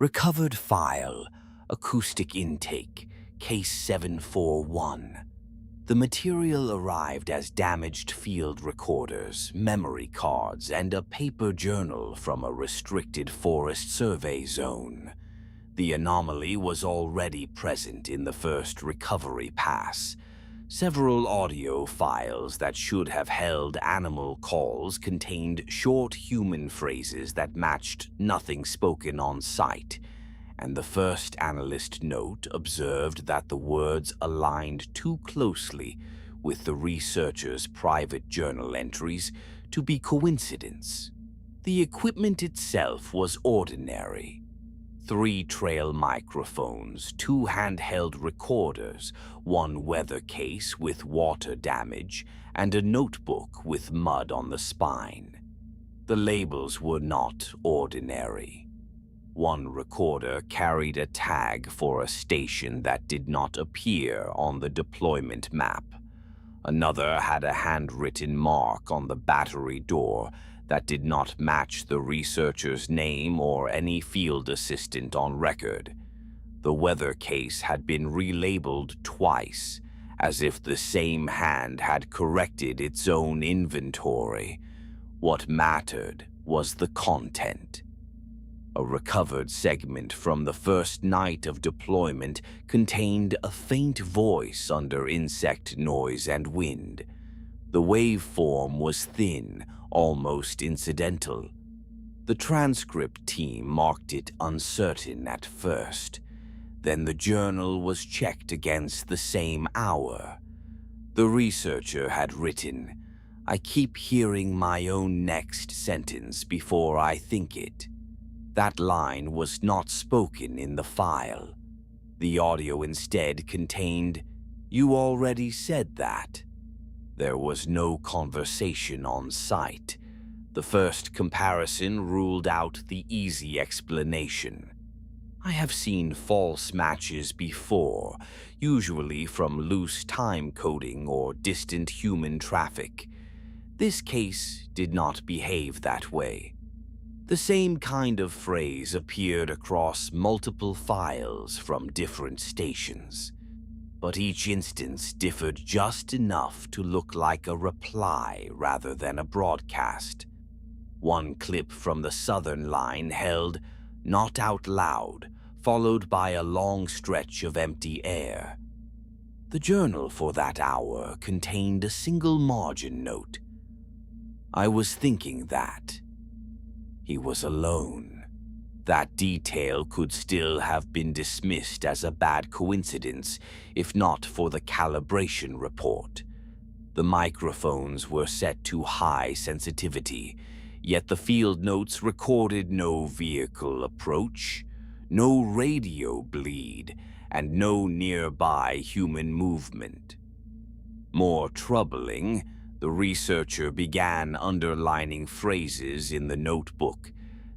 Recovered file, acoustic intake, case 741. The material arrived as damaged field recorders, memory cards, and a paper journal from a restricted forest survey zone. The anomaly was already present in the first recovery pass. Several audio files that should have held animal calls contained short human phrases that matched nothing spoken on site, and the first analyst note observed that the words aligned too closely with the researcher's private journal entries to be coincidence. The equipment itself was ordinary. 3 trail microphones, 2 handheld recorders, 1 weather case with water damage, and a notebook with mud on the spine. The labels were not ordinary. 1 recorder carried a tag for a station that did not appear on the deployment map. Another had a handwritten mark on the battery door that did not match the researcher's name or any field assistant on record. The weather case had been relabeled twice, as if the same hand had corrected its own inventory. What mattered was the content. A recovered segment from the first night of deployment contained a faint voice under insect noise and wind. The waveform was thin, almost incidental. The transcript team marked it uncertain at first. Then the journal was checked against the same hour. The researcher had written, "I keep hearing my own next sentence before I think it." That line was not spoken in the file. The audio instead contained, "You already said that." There was no conversation on site. The first comparison ruled out the easy explanation. I have seen false matches before, usually from loose time coding or distant human traffic. This case did not behave that way. The same kind of phrase appeared across multiple files from different stations, but each instance differed just enough to look like a reply rather than a broadcast. 1 clip from the southern line held, "Not out loud," followed by a long stretch of empty air. The journal for that hour contained a single margin note. "I was thinking that." He was alone. That detail could still have been dismissed as a bad coincidence, if not for the calibration report. The microphones were set to high sensitivity, yet the field notes recorded no vehicle approach, no radio bleed, and no nearby human movement. More troubling, the researcher began underlining phrases in the notebook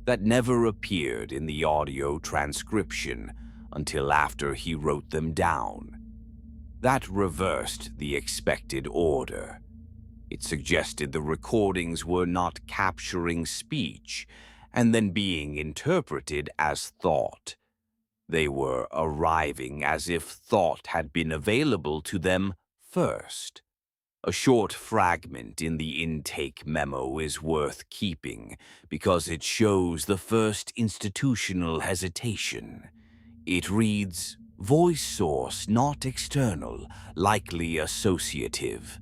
that never appeared in the audio transcription until after he wrote them down. That reversed the expected order. It suggested the recordings were not capturing speech and then being interpreted as thought. They were arriving as if thought had been available to them first. A short fragment in the intake memo is worth keeping because it shows the first institutional hesitation. It reads, "Voice source not external, likely associative."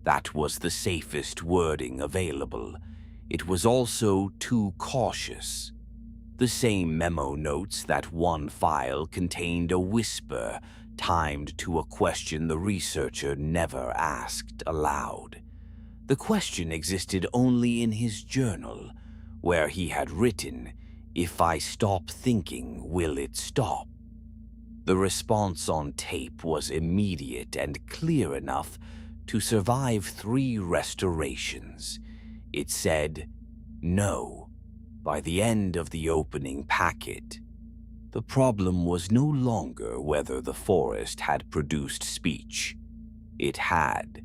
That was the safest wording available. It was also too cautious. The same memo notes that 1 file contained a whisper timed to a question the researcher never asked aloud. The question existed only in his journal, where he had written, "If I stop thinking, will it stop?" The response on tape was immediate and clear enough to survive 3 restorations. It said, "No," by the end of the opening packet. The problem was no longer whether the forest had produced speech. It had.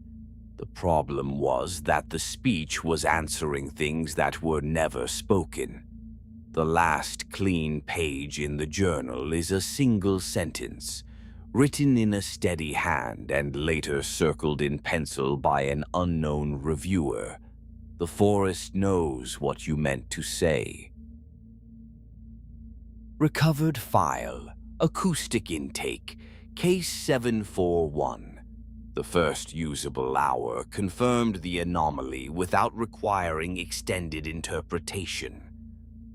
The problem was that the speech was answering things that were never spoken. The last clean page in the journal is a single sentence, written in a steady hand and later circled in pencil by an unknown reviewer. "The forest knows what you meant to say." Recovered file, acoustic intake, case 741. The first usable hour confirmed the anomaly without requiring extended interpretation.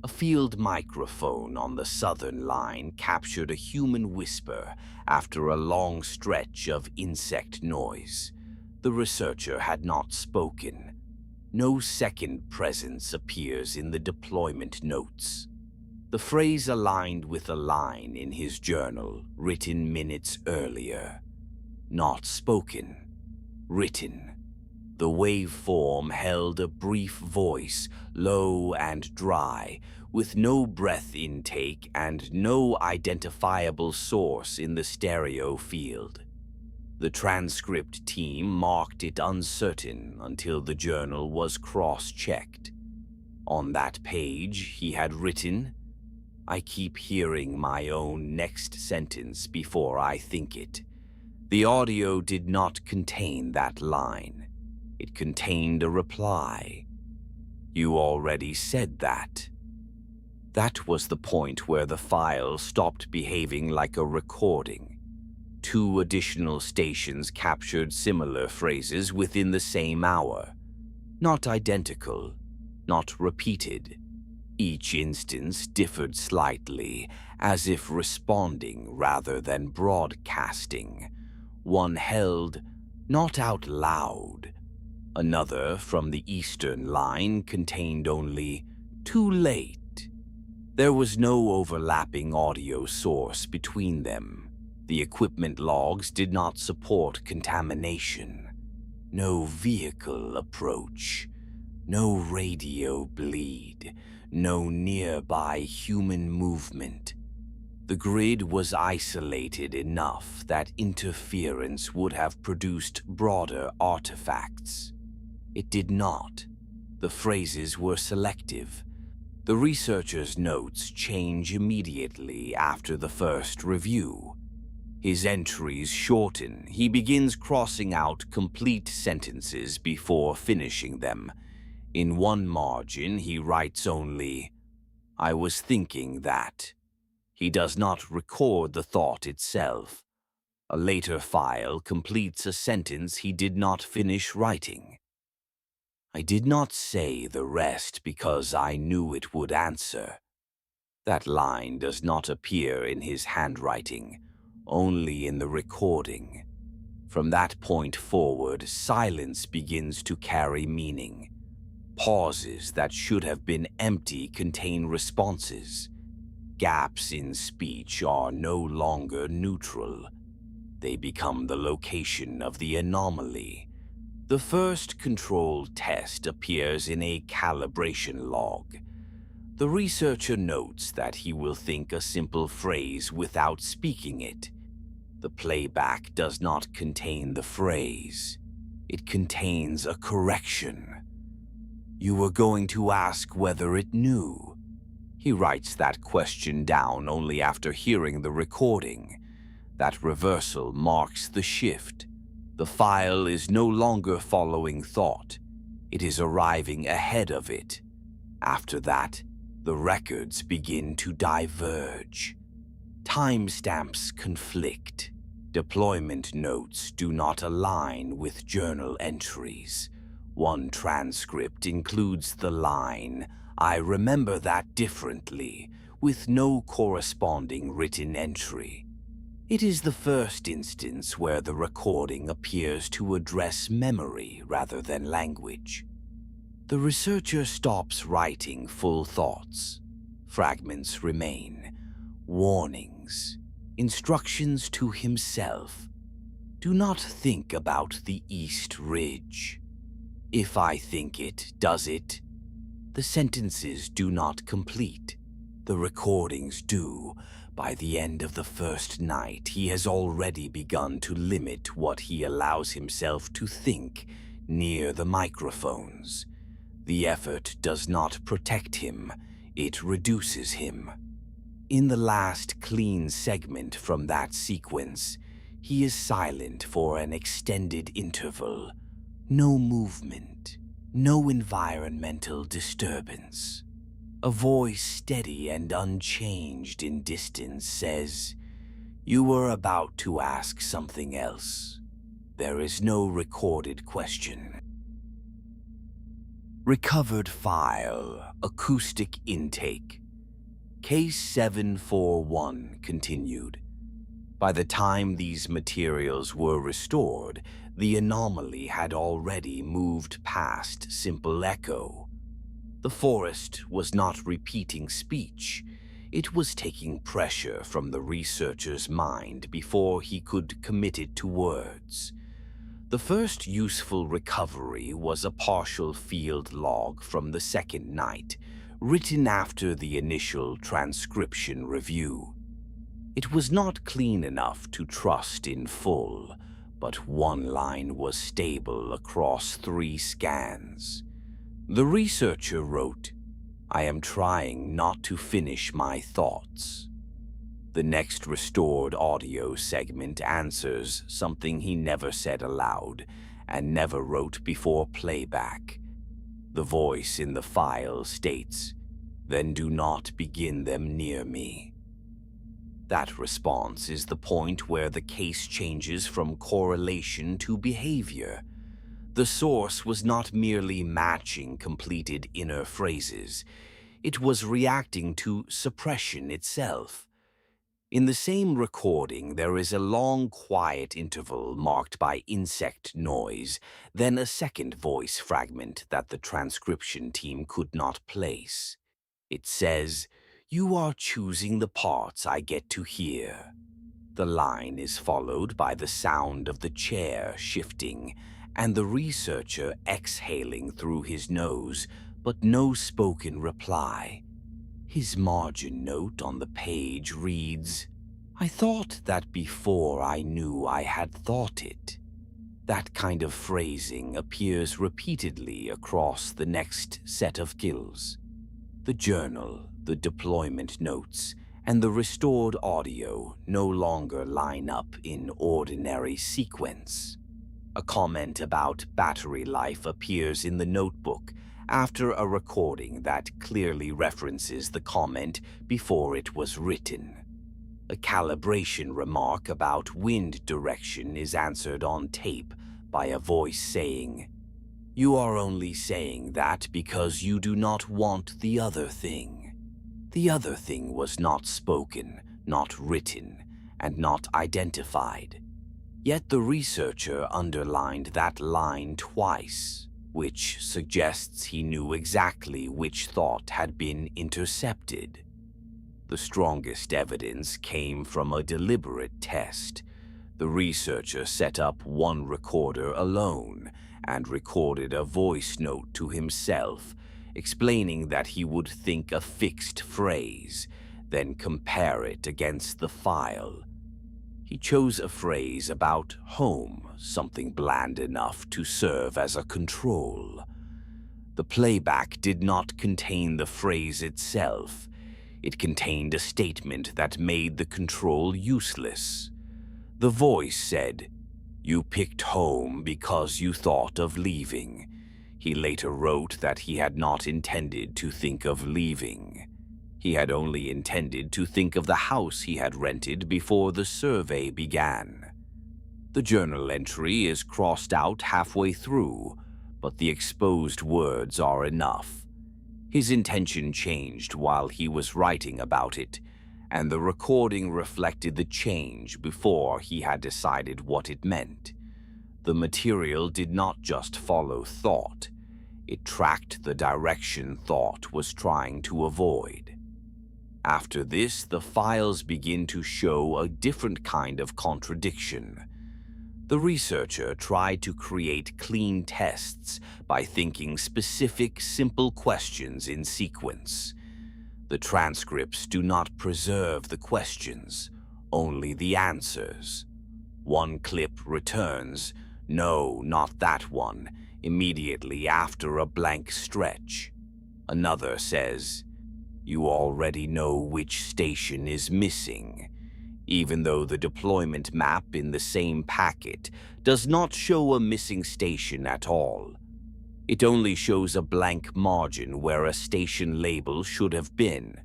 A field microphone on the southern line captured a human whisper after a long stretch of insect noise. The researcher had not spoken. No second presence appears in the deployment notes. The phrase aligned with a line in his journal, written minutes earlier. Not spoken, written. The waveform held a brief voice, low and dry, with no breath intake and no identifiable source in the stereo field. The transcript team marked it uncertain until the journal was cross-checked. On that page, he had written, "I keep hearing my own next sentence before I think it." The audio did not contain that line. It contained a reply. "You already said that." That was the point where the file stopped behaving like a recording. 2 additional stations captured similar phrases within the same hour. Not identical, not repeated. Each instance differed slightly, as if responding rather than broadcasting. One held, "Not out loud." Another, from the eastern line, contained only, "Too late." There was no overlapping audio source between them. The equipment logs did not support contamination. No vehicle approach. No radio bleed. No nearby human movement. The grid was isolated enough that interference would have produced broader artifacts. It did not. The phrases were selective. The researcher's notes change immediately after the first review. His entries shorten. He begins crossing out complete sentences before finishing them. In one margin, he writes only, "I was thinking that." He does not record the thought itself. A later file completes a sentence he did not finish writing. "I did not say the rest because I knew it would answer." That line does not appear in his handwriting, only in the recording. From that point forward, silence begins to carry meaning. Pauses that should have been empty contain responses. Gaps in speech are no longer neutral. They become the location of the anomaly. The first control test appears in a calibration log. The researcher notes that he will think a simple phrase without speaking it. The playback does not contain the phrase. It contains a correction. "You were going to ask whether it knew." He writes that question down only after hearing the recording. That reversal marks the shift. The file is no longer following thought. It is arriving ahead of it. After that, the records begin to diverge. Timestamps conflict. Deployment notes do not align with journal entries. One transcript includes the line, "I remember that differently," with no corresponding written entry. It is the first instance where the recording appears to address memory rather than language. The researcher stops writing full thoughts. Fragments remain. Warnings. Instructions to himself. "Do not think about the East Ridge." "If I think it, does it?" The sentences do not complete. The recordings do. By the end of the first night, he has already begun to limit what he allows himself to think near the microphones. The effort does not protect him. it reduces him. In the last clean segment from that sequence, he is silent for an extended interval. No movement, no environmental disturbance. A voice steady and unchanged in distance says, "You were about to ask something else. There is no recorded question." Recovered file, acoustic intake. Case 741 continued. By the time these materials were restored, the anomaly had already moved past simple echo. The forest was not repeating speech. It was taking pressure from the researcher's mind before he could commit it to words. The first useful recovery was a partial field log from the second night, written after the initial transcription review. It was not clean enough to trust in full, but one line was stable across 3 scans. The researcher wrote, "I am trying not to finish my thoughts." The next restored audio segment answers something he never said aloud and never wrote before playback. The voice in the file states, "Then do not begin them near me." That response is the point where the case changes from correlation to behavior. The source was not merely matching completed inner phrases, it was reacting to suppression itself. In the same recording, there is a long, quiet interval marked by insect noise, then a second voice fragment that the transcription team could not place. It says, "You are choosing the parts I get to hear." The line is followed by the sound of the chair shifting and the researcher exhaling through his nose, but no spoken reply. His margin note on the page reads, "I thought that before I knew I had thought it." That kind of phrasing appears repeatedly across the next set of kills. The journal, the deployment notes, and the restored audio no longer line up in ordinary sequence. A comment about battery life appears in the notebook after a recording that clearly references the comment before it was written. A calibration remark about wind direction is answered on tape by a voice saying, "You are only saying that because you do not want the other thing." The other thing was not spoken, not written, and not identified. Yet the researcher underlined that line twice, which suggests he knew exactly which thought had been intercepted. The strongest evidence came from a deliberate test. The researcher set up one recorder alone and recorded a voice note to himself, explaining that he would think a fixed phrase, then compare it against the file. He chose a phrase about home, something bland enough to serve as a control. The playback did not contain the phrase itself. It contained a statement that made the control useless. The voice said, "You picked home because you thought of leaving." He later wrote that he had not intended to think of leaving. He had only intended to think of the house he had rented before the survey began. The journal entry is crossed out halfway through, but the exposed words are enough. His intention changed while he was writing about it, and the recording reflected the change before he had decided what it meant. The material did not just follow thought, it tracked the direction thought was trying to avoid. After this, the files begin to show a different kind of contradiction. The researcher tried to create clean tests by thinking specific, simple questions in sequence. The transcripts do not preserve the questions, only the answers. One clip returns, "No, not that one," immediately after a blank stretch. Another says, You already know which station is missing, even though the deployment map in the same packet does not show a missing station at all. It only shows a blank margin where a station label should have been.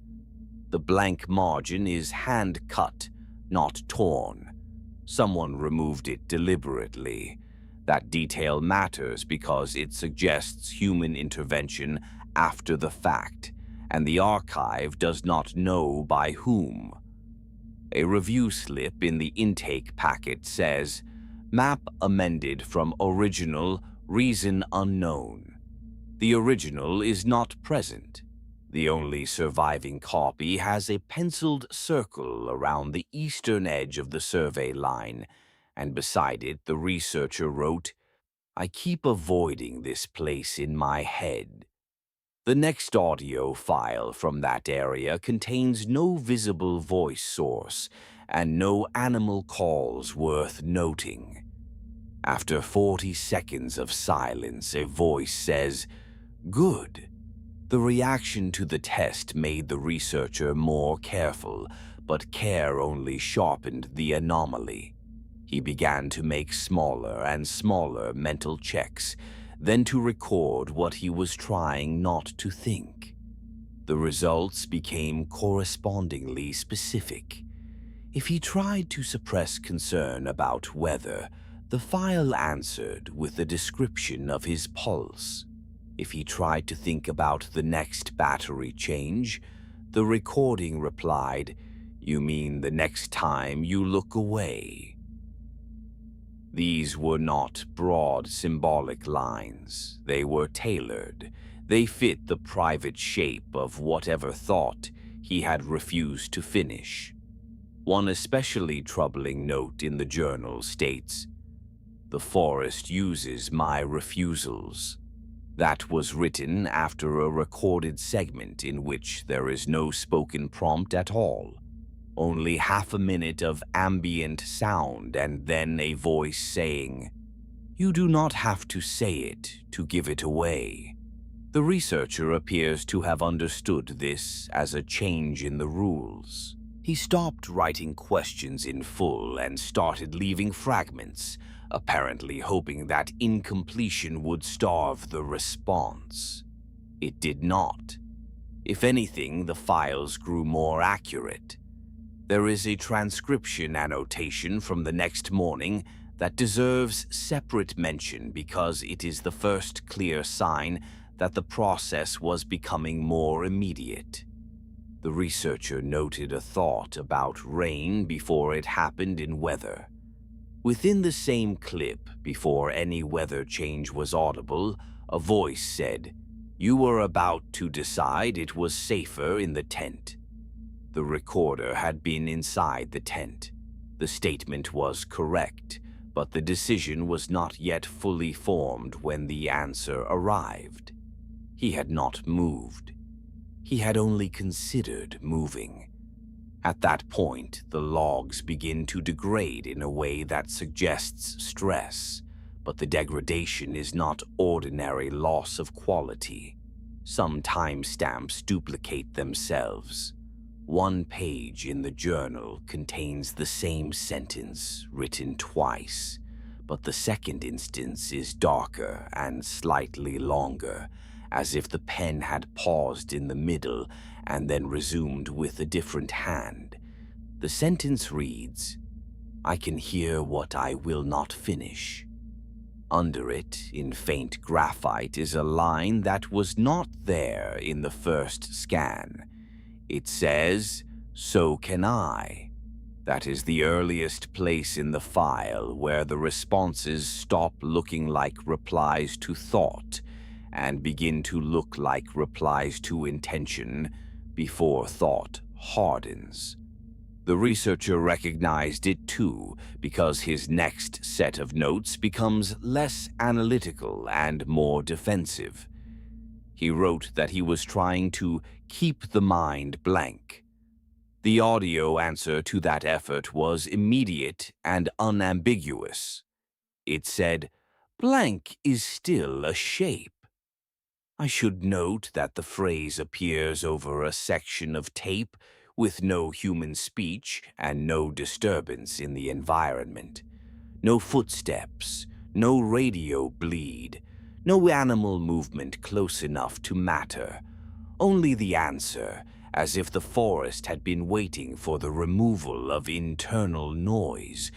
The blank margin is hand-cut, not torn. Someone removed it deliberately. That detail matters because it suggests human intervention after the fact, and the archive does not know by whom. A review slip in the intake packet says, "Map amended from original, reason unknown." The original is not present. The only surviving copy has a penciled circle around the eastern edge of the survey line, and beside it the researcher wrote, "I keep avoiding this place in my head." The next audio file from that area contains no visible voice source and no animal calls worth noting. After 40 seconds of silence, a voice says, "Good." The reaction to the test made the researcher more careful, but care only sharpened the anomaly. He began to make smaller and smaller mental checks, then to record what he was trying not to think. The results became correspondingly specific. If he tried to suppress concern about weather, the file answered with a description of his pulse. If he tried to think about the next battery change, the recording replied, "You mean the next time you look away." These were not broad symbolic lines. They were tailored. They fit the private shape of whatever thought he had refused to finish. One especially troubling note in the journal states, "The forest uses my refusals." That was written after a recorded segment in which there is no spoken prompt at all. Only half a minute of ambient sound and then a voice saying, "You do not have to say it to give it away." The researcher appears to have understood this as a change in the rules. He stopped writing questions in full and started leaving fragments, apparently hoping that incompletion would starve the response. It did not. If anything, the files grew more accurate. There is a transcription annotation from the next morning that deserves separate mention because it is the first clear sign that the process was becoming more immediate. The researcher noted a thought about rain before it happened in weather. Within the same clip, before any weather change was audible, a voice said, "You were about to decide it was safer in the tent." The recorder had been inside the tent. The statement was correct, but the decision was not yet fully formed when the answer arrived. He had not moved. He had only considered moving. At that point, the logs begin to degrade in a way that suggests stress, but the degradation is not ordinary loss of quality. Some timestamps duplicate themselves. One page in the journal contains the same sentence written twice, but the second instance is darker and slightly longer, as if the pen had paused in the middle and then resumed with a different hand. The sentence reads, "I can hear what I will not finish." Under it, in faint graphite, is a line that was not there in the first scan. It says, "So can I." That is the earliest place in the file where the responses stop looking like replies to thought and begin to look like replies to intention before thought hardens. The researcher recognized it too because his next set of notes becomes less analytical and more defensive. He wrote that he was trying to keep the mind blank. The audio answer to that effort was immediate and unambiguous. It said, "Blank is still a shape." I should note that the phrase appears over a section of tape with no human speech and no disturbance in the environment. No footsteps, no radio bleed, no animal movement close enough to matter. Only the answer, as if the forest had been waiting for the removal of internal noise,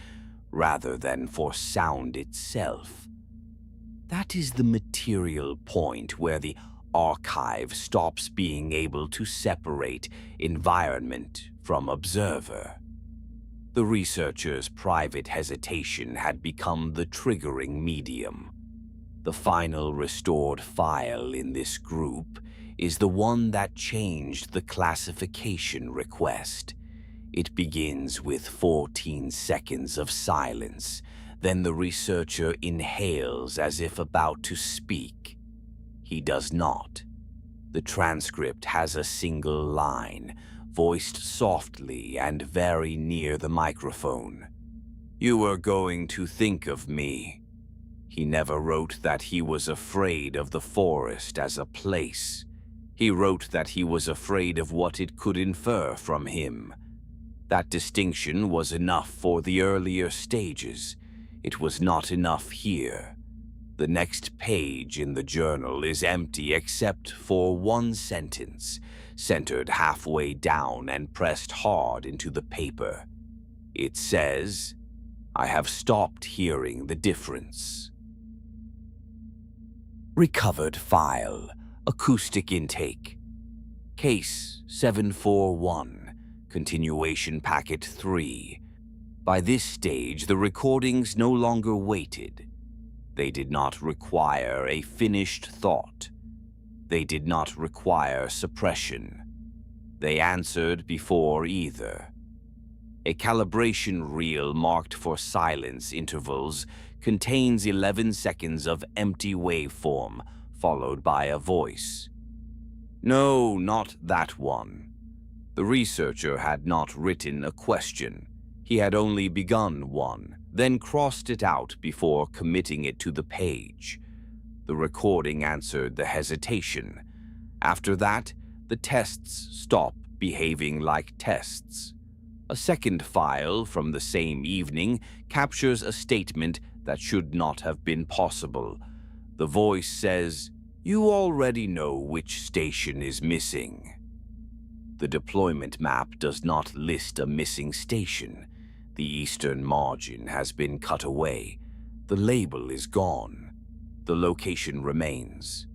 rather than for sound itself. That is the material point where the archive stops being able to separate environment from observer. The researcher's private hesitation had become the triggering medium. The final restored file in this group is the one that changed the classification request. It begins with 14 seconds of silence. Then the researcher inhales as if about to speak. He does not. The transcript has a single line, voiced softly and very near the microphone. "You are going to think of me." He never wrote that he was afraid of the forest as a place. He wrote that he was afraid of what it could infer from him. That distinction was enough for the earlier stages. It was not enough here. The next page in the journal is empty except for one sentence, centered halfway down and pressed hard into the paper. It says, "I have stopped hearing the difference." Recovered file, acoustic intake. Case 741, continuation packet 3. By this stage, the recordings no longer waited. They did not require a finished thought. They did not require suppression. They answered before either. A calibration reel marked for silence intervals contains 11 seconds of empty waveform, followed by a voice. No, not that one. The researcher had not written a question. He had only begun one, then crossed it out before committing it to the page. The recording answered the hesitation. After that, the tests stop behaving like tests. A second file from the same evening captures a statement that should not have been possible. The voice says, "You already know which station is missing." The deployment map does not list a missing station. The eastern margin has been cut away. The label is gone. The location remains.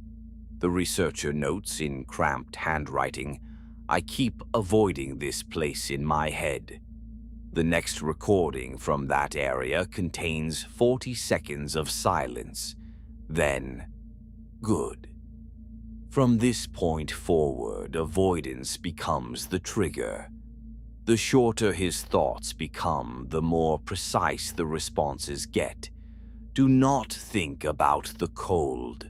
The researcher notes in cramped handwriting, "I keep avoiding this place in my head." The next recording from that area contains 40 seconds of silence. Then, good. From this point forward, avoidance becomes the trigger. The shorter his thoughts become, the more precise the responses get. Do not think about the cold.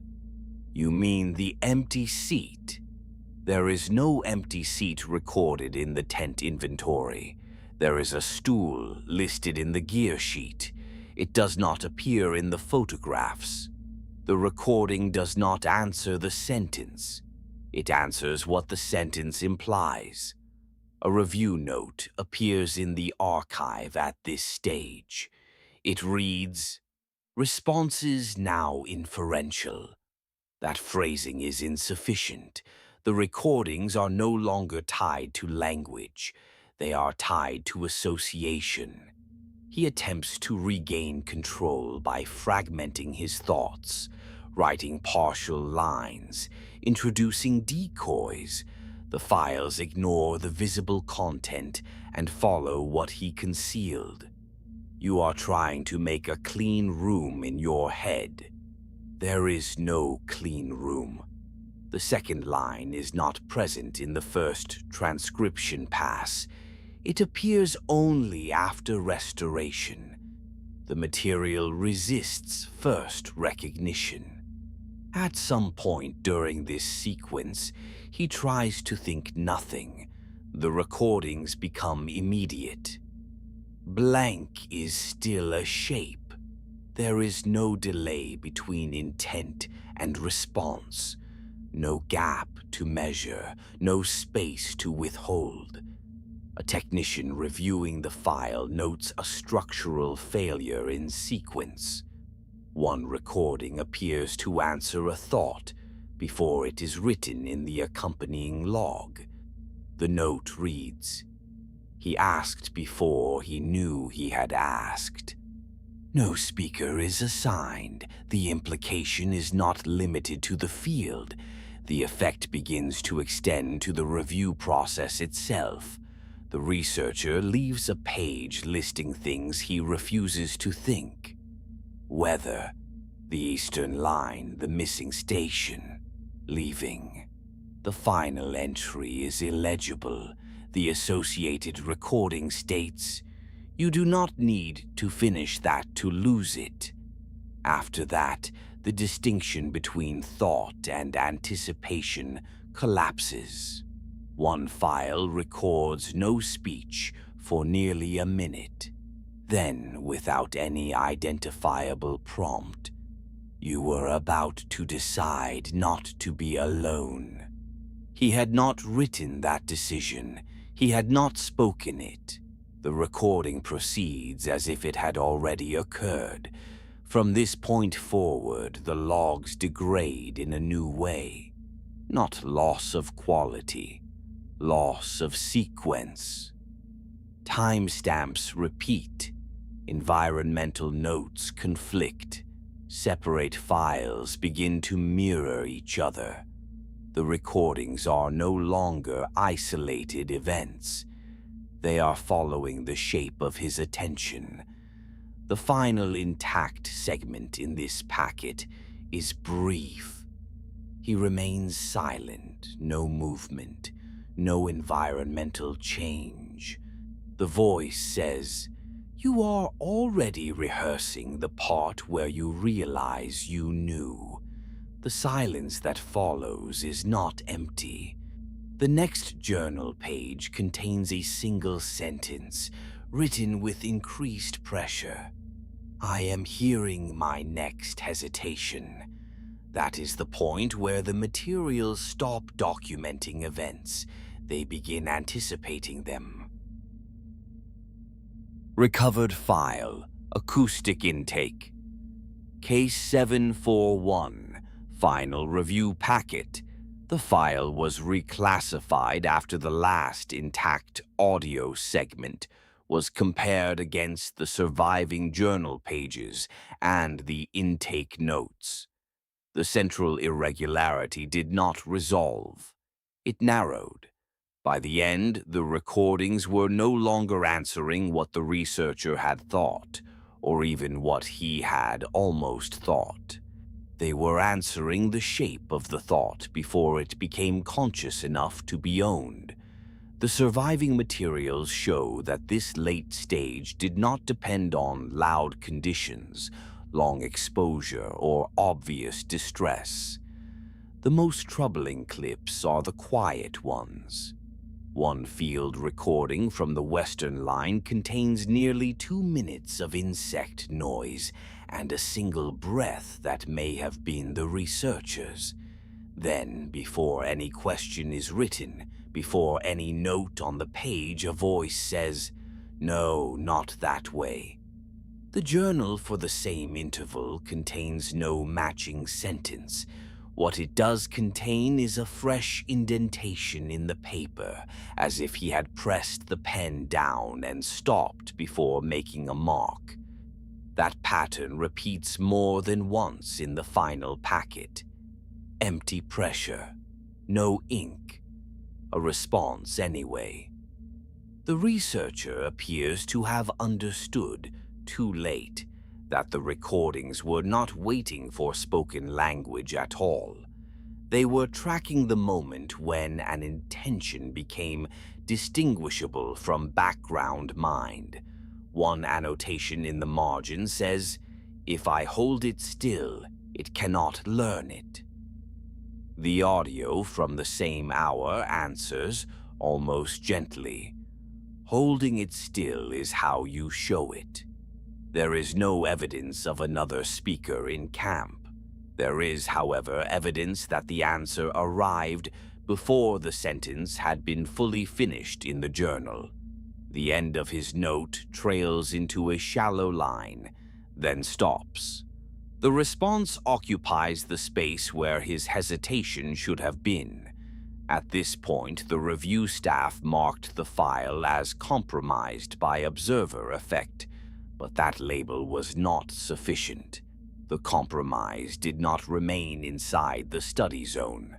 You mean the empty seat? There is no empty seat recorded in the tent inventory. There is a stool listed in the gear sheet. It does not appear in the photographs. The recording does not answer the sentence. It answers what the sentence implies. A review note appears in the archive at this stage. It reads, "Responses now inferential." That phrasing is insufficient. The recordings are no longer tied to language. They are tied to association. He attempts to regain control by fragmenting his thoughts, writing partial lines, introducing decoys. The files ignore the visible content and follow what he concealed. You are trying to make a clean room in your head. There is no clean room. The second line is not present in the first transcription pass. It appears only after restoration. The material resists first recognition. At some point during this sequence, he tries to think nothing. The recordings become immediate. Blank is still a shape. There is no delay between intent and response. No gap to measure, no space to withhold. A technician reviewing the file notes a structural failure in sequence. One recording appears to answer a thought before it is written in the accompanying log. The note reads, "He asked before he knew he had asked." No speaker is assigned. The implication is not limited to the field. The effect begins to extend to the review process itself. The researcher leaves a page listing things he refuses to think. Weather, the eastern line, the missing station, leaving. The final entry is illegible. The associated recording states, "You do not need to finish that to lose it." After that, the distinction between thought and anticipation collapses. One file records no speech for nearly a minute. Then, without any identifiable prompt, you were about to decide not to be alone. He had not written that decision. He had not spoken it. The recording proceeds as if it had already occurred. From this point forward, the logs degrade in a new way. Not loss of quality, loss of sequence. Timestamps repeat. Environmental notes conflict. Separate files begin to mirror each other. The recordings are no longer isolated events. They are following the shape of his attention. The final intact segment in this packet is brief. He remains silent, no movement, no environmental change. The voice says, "You are already rehearsing the part where you realize you knew." The silence that follows is not empty. The next journal page contains a single sentence, written with increased pressure. "I am hearing my next hesitation." That is the point where the materials stop documenting events. They begin anticipating them. Recovered file, acoustic intake. Case 741, final review packet. The file was reclassified after the last intact audio segment was compared against the surviving journal pages and the intake notes. The central irregularity did not resolve. It narrowed. By the end, the recordings were no longer answering what the researcher had thought, or even what he had almost thought. They were answering the shape of the thought before it became conscious enough to be owned. The surviving materials show that this late stage did not depend on loud conditions, long exposure, or obvious distress. The most troubling clips are the quiet ones. One field recording from the western line contains nearly 2 minutes of insect noise and a single breath that may have been the researcher's. Then, before any question is written, before any note on the page, a voice says, "No, not that way." The journal for the same interval contains no matching sentence. What it does contain is a fresh indentation in the paper, as if he had pressed the pen down and stopped before making a mark. That pattern repeats more than once in the final packet. Empty pressure, no ink. A response anyway. The researcher appears to have understood, too late, that the recordings were not waiting for spoken language at all. They were tracking the moment when an intention became distinguishable from background mind. One annotation in the margin says, "If I hold it still, it cannot learn it." The audio from the same hour answers, almost gently, "Holding it still is how you show it." There is no evidence of another speaker in camp. There is, however, evidence that the answer arrived before the sentence had been fully finished in the journal. The end of his note trails into a shallow line, then stops. The response occupies the space where his hesitation should have been. At this point, the review staff marked the file as compromised by observer effect, but that label was not sufficient. The compromise did not remain inside the study zone.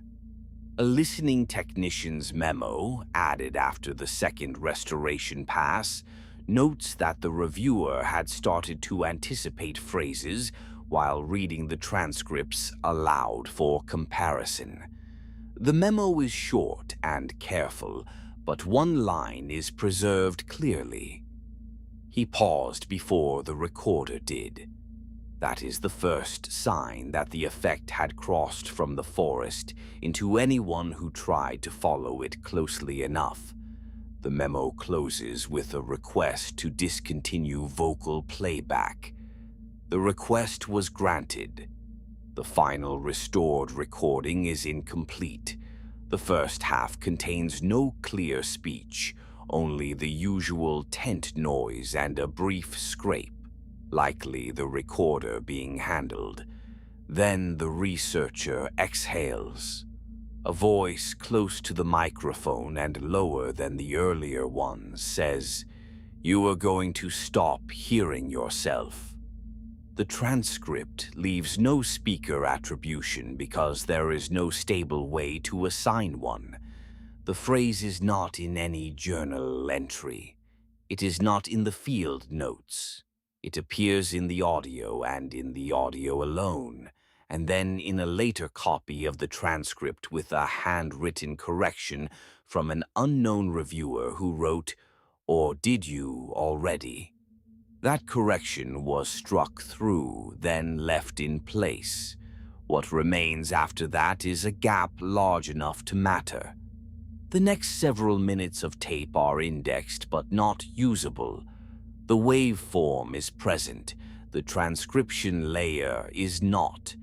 A listening technician's memo, added after the second restoration pass, notes that the reviewer had started to anticipate phrases while reading the transcripts aloud for comparison. The memo is short and careful, but one line is preserved clearly. He paused before the recorder did. That is the first sign that the effect had crossed from the forest into anyone who tried to follow it closely enough. The memo closes with a request to discontinue vocal playback. The request was granted. The final restored recording is incomplete. The first half contains no clear speech, only the usual tent noise and a brief scrape, likely the recorder being handled. Then the researcher exhales. A voice close to the microphone and lower than the earlier one says, "You are going to stop hearing yourself." The transcript leaves no speaker attribution because there is no stable way to assign one. The phrase is not in any journal entry. It is not in the field notes. It appears in the audio and in the audio alone, and then in a later copy of the transcript with a handwritten correction from an unknown reviewer who wrote, "Or did you already?" That correction was struck through, then left in place. What remains after that is a gap large enough to matter. The next several minutes of tape are indexed but not usable. The waveform is present. The transcription layer is not.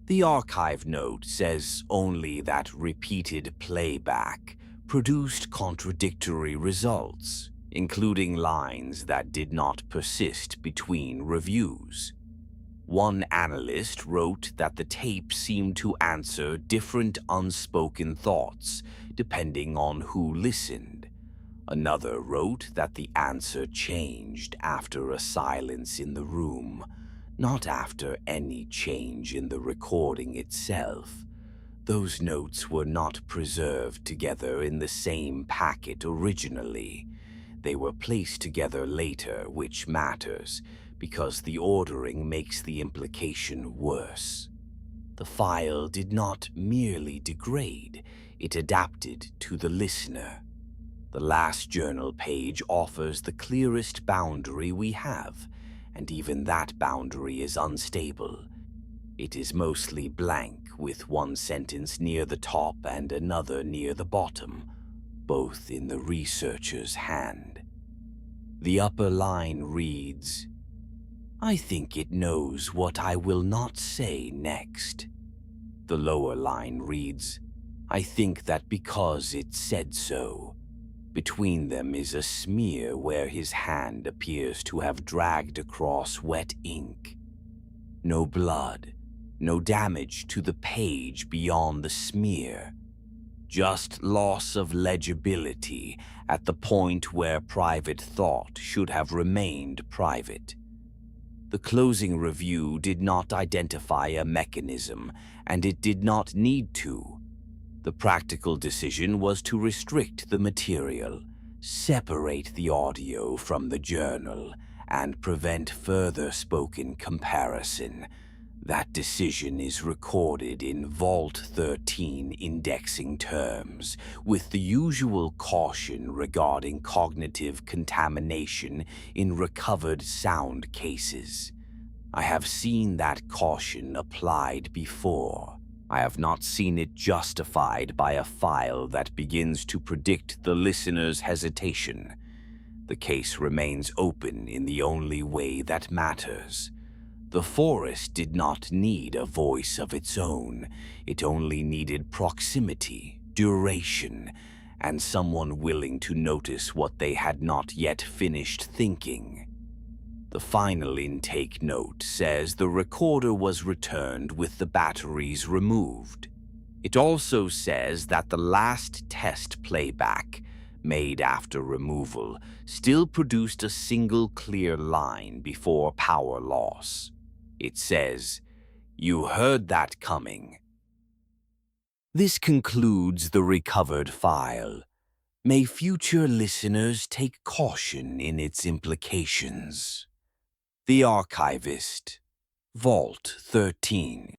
The archive note says only that repeated playback produced contradictory results, including lines that did not persist between reviews. One analyst wrote that the tape seemed to answer different unspoken thoughts depending on who listened. Another wrote that the answer changed after a silence in the room, not after any change in the recording itself. Those notes were not preserved together in the same packet originally. They were placed together later, which matters, because the ordering makes the implication worse. The file did not merely degrade, it adapted to the listener. The last journal page offers the clearest boundary we have, and even that boundary is unstable. It is mostly blank, with one sentence near the top and another near the bottom, both in the researcher's hand. The upper line reads, "I think it knows what I will not say next." The lower line reads, "I think that because it said so." Between them is a smear where his hand appears to have dragged across wet ink. No blood, no damage to the page beyond the smear. Just loss of legibility at the point where private thought should have remained private. The closing review did not identify a mechanism, and it did not need to. The practical decision was to restrict the material, separate the audio from the journal, and prevent further spoken comparison. That decision is recorded in Vault 13 indexing terms, with the usual caution regarding cognitive contamination in recovered sound cases. I have seen that caution applied before. I have not seen it justified by a file that begins to predict the listener's hesitation. The case remains open in the only way that matters. The forest did not need a voice of its own. It only needed proximity, duration, and someone willing to notice what they had not yet finished thinking. The final intake note says the recorder was returned with the batteries removed. It also says that the last test playback, made after removal, still produced a single clear line before power loss. It says, "You heard that coming." This concludes the recovered file. May future listeners take caution in its implications. The Archivist, Vault 13.